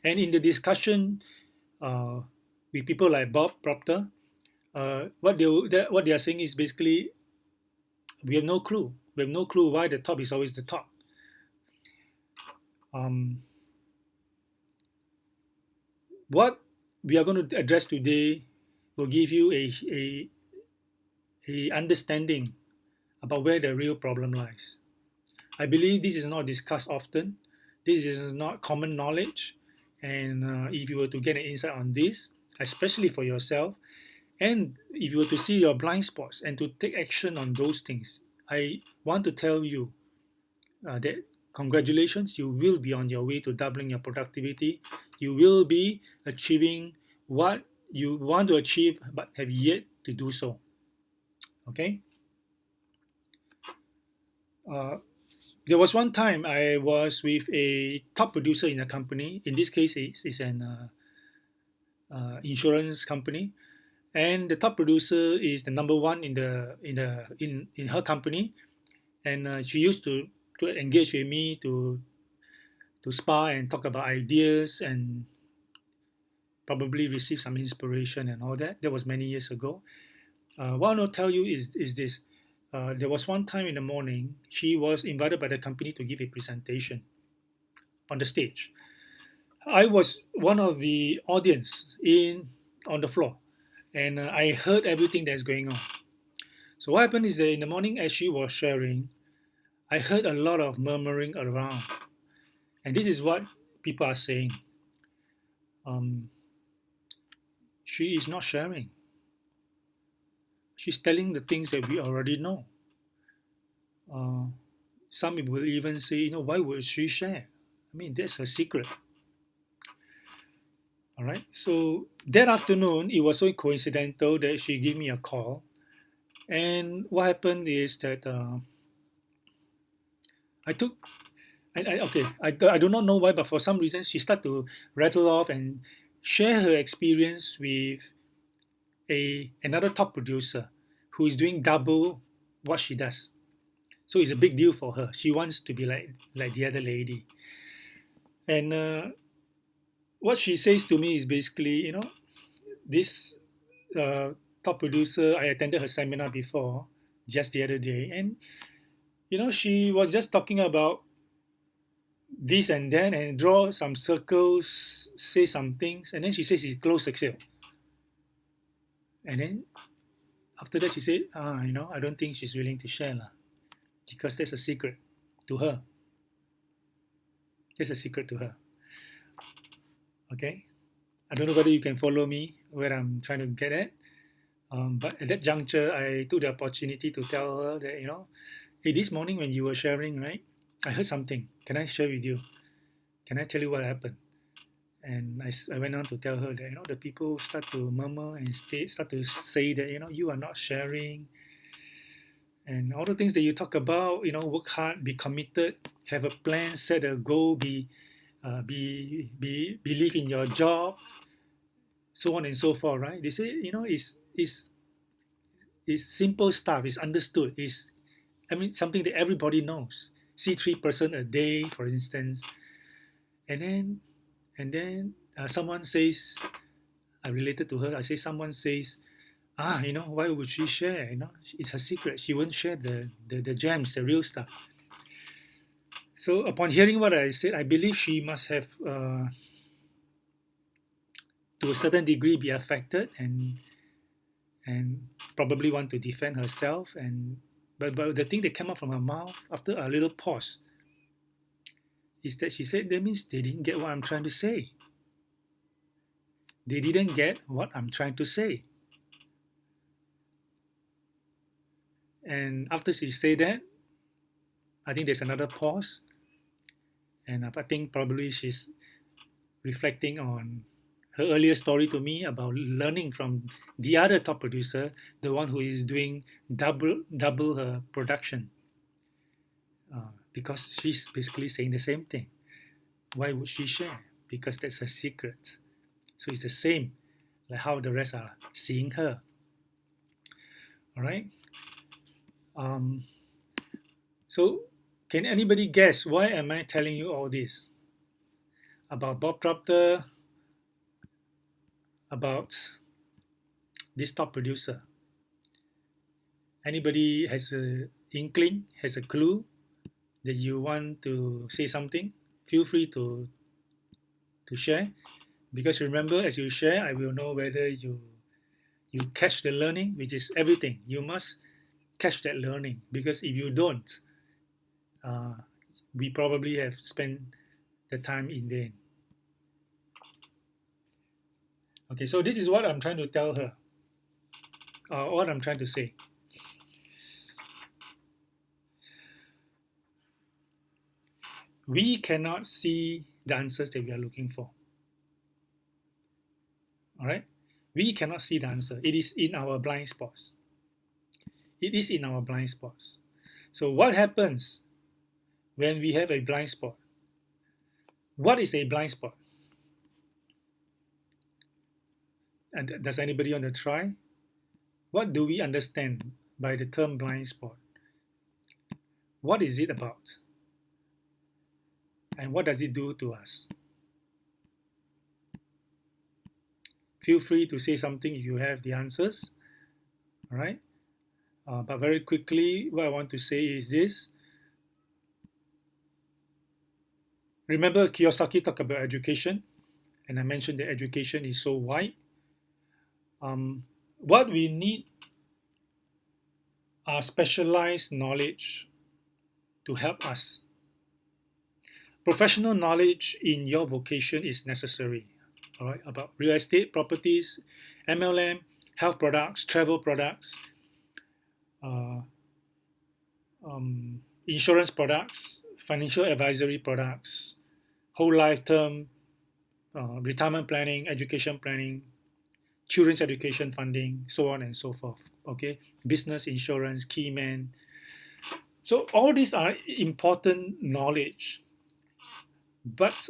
And in the discussion with people like Bob Proctor, what they are saying is basically we have no clue. We have no clue why the top is always the top. Um, what we are going to address today will give you a understanding about where the real problem lies. I believe this is not discussed often. This is not common knowledge. And if you were to get an insight on this, especially for yourself, and if you were to see your blind spots and to take action on those things, I want to tell you that congratulations, you will be on your way to doubling your productivity. You will be achieving what you want to achieve but have yet to do so. Okay? Uh, there was one time I was with a top producer in a company. In this case, it's an insurance company, and the top producer is the number one in her company. And she used to engage with me to spar and talk about ideas and probably receive some inspiration and all that. That was many years ago. What I want to tell you is this. There was one time in the morning, she was invited by the company to give a presentation on the stage. I was one of the audience in on the floor, and I heard everything that's going on. So what happened is that in the morning, as she was sharing, I heard a lot of murmuring around, and this is what people are saying. Um, she is not sharing. She's telling the things that we already know. Uh, some people will even say, why would she share? I mean, that's her secret. All right. So that afternoon, it was so coincidental that she gave me a call. And what happened is that I took, I do not know why, but for some reason, she started to rattle off and share her experience with another top producer who is doing double what she does. So it's a big deal for her. She wants to be like the other lady. And what she says to me is basically, this uh, top producer, I attended her seminar before just the other day, and she was just talking about this and that and draw some circles, say some things, and then she says she closed the sale. And then after that, she said, I don't think she's willing to share lah, because that's a secret to her. That's a secret to her. Okay, I don't know whether you can follow me where I'm trying to get at. But at that juncture, I took the opportunity to tell her that, hey, this morning when you were sharing, right, I heard something. Can I share with you? Can I tell you what happened? And I went on to tell her that, the people start to murmur and start to say that, you are not sharing. And all the things that you talk about, work hard, be committed, have a plan, set a goal, believe in your job, so on and so forth, right? They say, it's simple stuff. It's understood. Something that everybody knows. See 3% a day, for instance, and then someone says, I related to her. I say someone says, why would she share? It's her secret. She won't share the gems, the real stuff. So upon hearing what I said, I believe she must have, to a certain degree, be affected and probably want to defend herself. But the thing that came out from her mouth after a little pause is that she said, that means they didn't get what I'm trying to say. They didn't get what I'm trying to say. And after she said that, I think there's another pause. And I think probably she's reflecting on her earlier story to me about learning from the other top producer, the one who is doing double her production. Because she's basically saying the same thing. Why would she share? Because that's her secret. So it's the same like how the rest are seeing her. All right. So can anybody guess why am I telling you all this? about Bob Proctor, about this top producer. Anybody has a inkling, has a clue that you want to say something? Feel free to share. Because remember, as you share, I will know whether you catch the learning, which is everything. You must catch that learning, because if you don't, uh, we probably have spent the time in vain. Okay, so this is what I'm trying to tell her, what I'm trying to say. We cannot see the answers that we are looking for. All right, we cannot see the answer. It is in our blind spots. It is in our blind spots. So what happens when we have a blind spot? What is a blind spot? And does anybody want to try? What do we understand by the term blind spot? What is it about? And what does it do to us? Feel free to say something if you have the answers. All right. But very quickly, what I want to say is this. Remember, Kiyosaki talked about education, and I mentioned that education is so wide. What we need are specialized knowledge to help us. Professional knowledge in your vocation is necessary. All right, about real estate, properties, MLM, health products, travel products, uh, insurance products, financial advisory products, whole life term, retirement planning, education planning, children's education funding, so on and so forth. Okay, business insurance, key man. So all these are important knowledge. But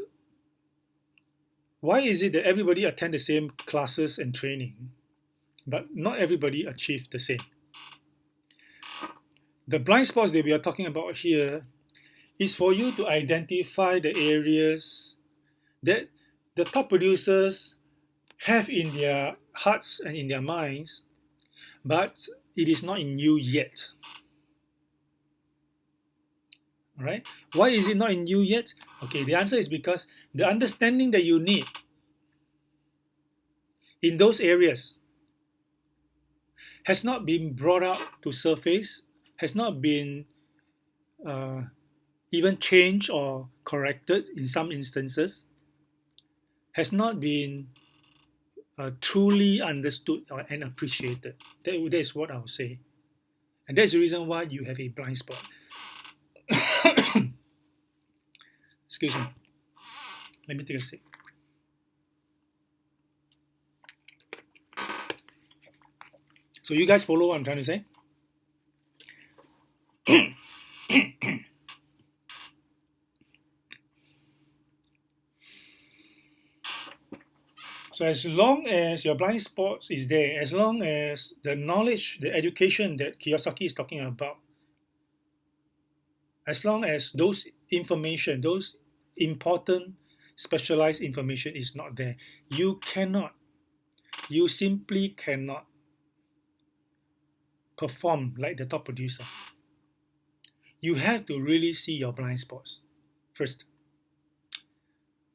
why is it that everybody attend the same classes and training, but not everybody achieve the same? The blind spots that we are talking about here is for you to identify the areas that the top producers have in their hearts and in their minds, but it is not in you yet. All right? Why is it not in you yet? Okay, the answer is because the understanding that you need in those areas has not been brought up to surface, has not been uh, even changed or corrected in some instances, has not been truly understood and appreciated. That is what I would say. And that's the reason why you have a blind spot. Excuse me. Let me take a sip. So you guys follow what I'm trying to say? So as long as your blind spots is there, as long as the knowledge, the education that Kiyosaki is talking about, as long as those information, those important specialized information is not there, you simply cannot perform like the top producer. You have to really see your blind spots first.